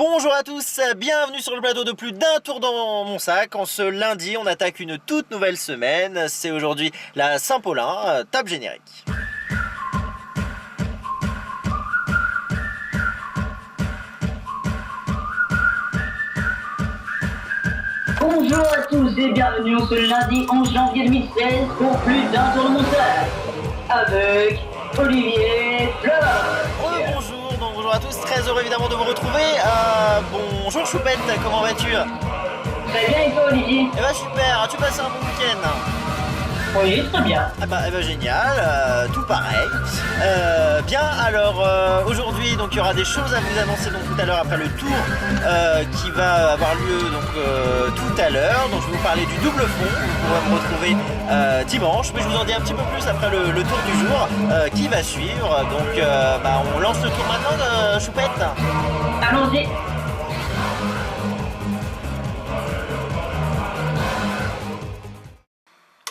Bonjour à tous, bienvenue sur le plateau de plus d'un tour dans mon sac. En ce lundi, on attaque une toute nouvelle semaine. C'est aujourd'hui la Saint-Paulin, top générique. Bonjour à tous et bienvenue en ce lundi 11 janvier 2016 pour plus d'un tour de mon sac avec Olivier Fleur. Bonjour, donc bonjour à tous, très heureux évidemment de vous retrouver. Bonjour Choupette, comment vas-tu? Très bien et toi Olivier? Eh ben super, as-tu passé un bon week-end? Oui, très bien. Eh ben génial, tout pareil. Bien, alors aujourd'hui donc il y aura des choses à vous annoncer donc tout à l'heure après le tour qui va avoir lieu donc tout à l'heure. Donc je vais vous parler du double fond. Vous pourrez me retrouver dimanche, mais je vous en dis un petit peu plus après le tour du jour qui va suivre. Donc on lance le tour maintenant, Choupette. Allons-y.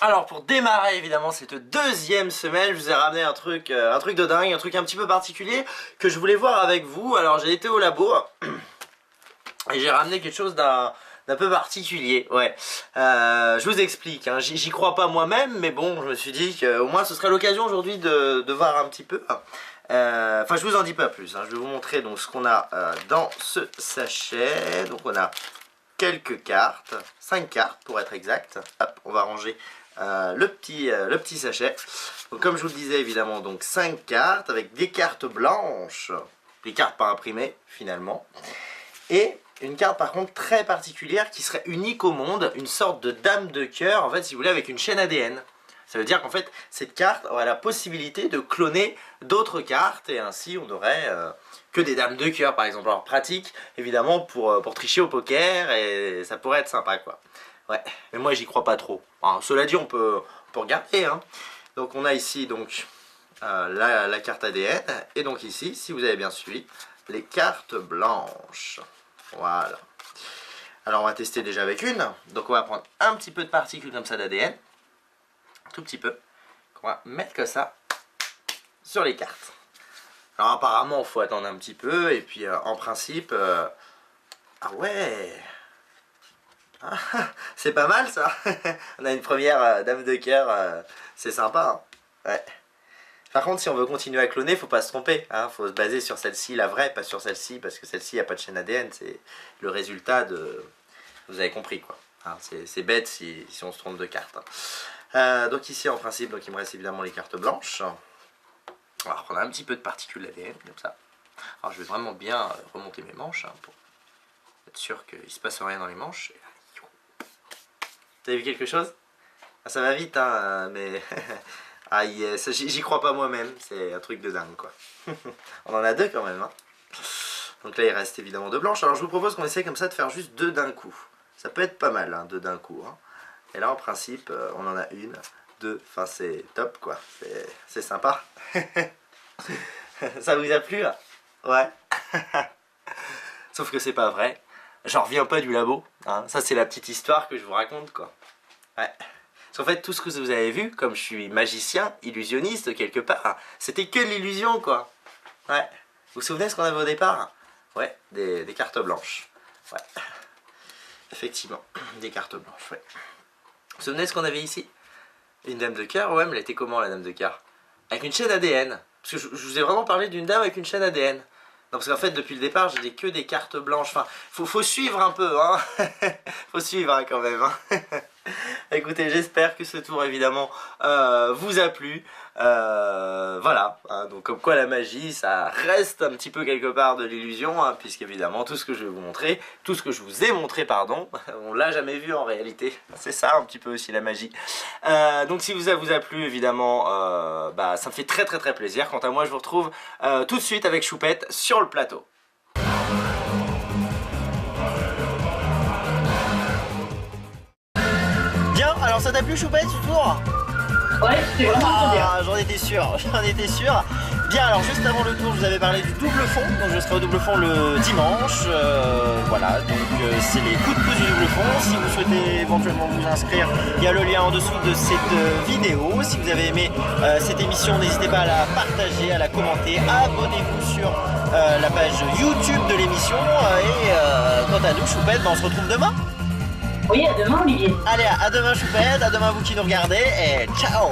Alors pour démarrer évidemment cette deuxième semaine, je vous ai ramené un truc de dingue, un truc un petit peu particulier que je voulais voir avec vous. Alors j'ai été au labo et j'ai ramené quelque chose d'un peu particulier, ouais. Je vous explique, hein. J'y crois pas moi-même, mais bon, je me suis dit qu'au moins ce serait l'occasion aujourd'hui de voir un petit peu. Enfin je vous en dis pas plus, hein. Je vais vous montrer donc ce qu'on a dans ce sachet. Donc on a quelques cartes, 5 cartes pour être exact. Hop, on va ranger le petit sachet. Donc, comme je vous le disais évidemment, donc 5 cartes avec des cartes blanches, des cartes pas imprimées finalement, et une carte par contre très particulière qui serait unique au monde, une sorte de dame de cœur en fait si vous voulez avec une chaîne ADN. Ça veut dire qu'en fait cette carte aurait la possibilité de cloner d'autres cartes et ainsi on aurait que des dames de cœur par exemple. Alors pratique évidemment pour tricher au poker et ça pourrait être sympa quoi. Ouais, mais moi j'y crois pas trop. Alors, cela dit on peut regarder hein. Donc on a ici donc la carte ADN et donc ici si vous avez bien suivi les cartes blanches. Voilà. Alors on va tester déjà avec une. Donc on va prendre un petit peu de particules comme ça d'ADN. Tout petit peu. On va mettre comme ça sur les cartes. Alors apparemment il faut attendre un petit peu et puis en principe ah ouais c'est pas mal ça. On a une première dame de cœur, c'est sympa hein. Ouais. Par contre si on veut continuer à cloner faut pas se tromper hein. Faut se baser sur celle-ci, la vraie, pas sur celle-ci parce que celle-ci il n'y a pas de chaîne ADN. C'est le résultat de... Vous avez compris quoi hein. C'est bête si on se trompe de carte hein. Donc ici en principe donc il me reste évidemment les cartes blanches. On va reprendre un petit peu de particules ADN comme ça. Alors je vais vraiment bien remonter mes manches hein, pour être sûr qu'il ne se passe rien dans les manches. Vous avez vu quelque chose? Ah, ça va vite hein, mais ah yes, j'y crois pas moi-même, c'est un truc de dingue quoi. On en a deux quand même hein. Donc là il reste évidemment deux blanches. Alors je vous propose qu'on essaie comme ça de faire juste deux d'un coup. Ça peut être pas mal hein, deux d'un coup hein. Et là en principe on en a une, deux, enfin c'est top quoi, c'est sympa. Ça vous a plu là? Ouais. Sauf que c'est pas vrai. J'en reviens pas du labo hein. Ça c'est la petite histoire que je vous raconte quoi. Ouais. Parce qu'en fait tout ce que vous avez vu, comme je suis magicien, illusionniste quelque part, c'était que de l'illusion quoi. Ouais. Vous vous souvenez ce qu'on avait au départ? Ouais, des cartes blanches. Ouais. Effectivement, des cartes blanches, ouais. Vous vous souvenez ce qu'on avait ici? Une dame de cœur, ouais, mais elle était comment la dame de cœur? Avec une chaîne ADN. Parce que je vous ai vraiment parlé d'une dame avec une chaîne ADN. Non, parce qu'en fait, depuis le départ, j'ai que des cartes blanches. Enfin, faut suivre un peu, hein. Faut suivre hein, quand même. Hein. Écoutez, j'espère que ce tour, évidemment, vous a plu. Voilà. Hein, donc, comme quoi la magie, ça reste un petit peu quelque part de l'illusion, hein, puisqu'évidemment, tout ce que je vais vous montrer, tout ce que je vous ai montré, pardon, on l'a jamais vu en réalité. C'est ça un petit peu aussi la magie. Donc, si ça vous a plu, évidemment, ça me fait très très très plaisir. Quant à moi, je vous retrouve tout de suite avec Choupette sur le plateau. Bien, alors ça t'a plu Choupette ce tour? Ouais, c'était vraiment très bien. J'en étais sûr, j'en étais sûr. Bien, alors juste avant le tour, je vous avais parlé du double fond. Donc je serai au double fond le dimanche. Voilà, donc c'est les coups de pouce du double fond. Si vous souhaitez éventuellement vous inscrire, il y a le lien en dessous de cette vidéo. Si vous avez aimé cette émission, n'hésitez pas à la partager, à la commenter. Abonnez-vous sur la page YouTube de l'émission et quant à nous, Choupette, on se retrouve demain. Oui, à demain, Olivier. Allez, à demain Choupette, à demain vous qui nous regardez, et ciao.